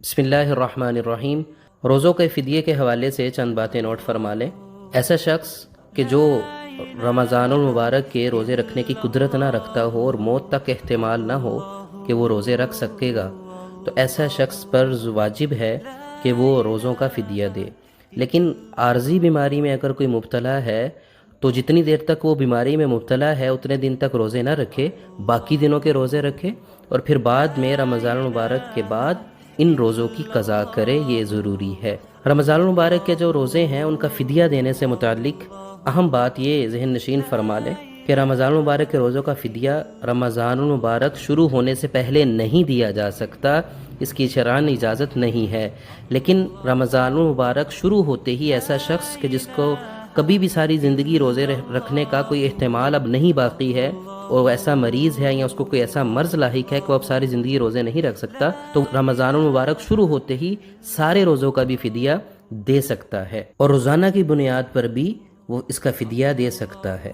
بسم اللہ الرحمن الرحیم۔ روزوں کے فدیے کے حوالے سے چند باتیں نوٹ فرما لیں۔ ایسا شخص کہ جو رمضان المبارک کے روزے رکھنے کی قدرت نہ رکھتا ہو اور موت تک احتمال نہ ہو کہ وہ روزے رکھ سکے گا، تو ایسا شخص پر واجب ہے کہ وہ روزوں کا فدیہ دے۔ لیکن عارضی بیماری میں اگر کوئی مبتلا ہے تو جتنی دیر تک وہ بیماری میں مبتلا ہے اتنے دن تک روزے نہ رکھے، باقی دنوں کے روزے رکھے، اور پھر بعد میں رمضان المبارک کے بعد ان روزوں کی قضا کرے، یہ ضروری ہے۔ رمضان المبارک کے جو روزے ہیں ان کا فدیہ دینے سے متعلق اہم بات یہ ذہن نشین فرما لیں کہ رمضان المبارک کے روزوں کا فدیہ رمضان المبارک شروع ہونے سے پہلے نہیں دیا جا سکتا، اس کی شرعاً اجازت نہیں ہے۔ لیکن رمضان المبارک شروع ہوتے ہی ایسا شخص کہ جس کو کبھی بھی ساری زندگی روزے رکھنے کا کوئی احتمال اب نہیں باقی ہے، اور ایسا مریض ہے یا اس کو کوئی ایسا مرض لاحق ہے کہ وہ اب ساری زندگی روزے نہیں رکھ سکتا، تو رمضان المبارک شروع ہوتے ہی سارے روزوں کا بھی فدیہ دے سکتا ہے، اور روزانہ کی بنیاد پر بھی وہ اس کا فدیہ دے سکتا ہے۔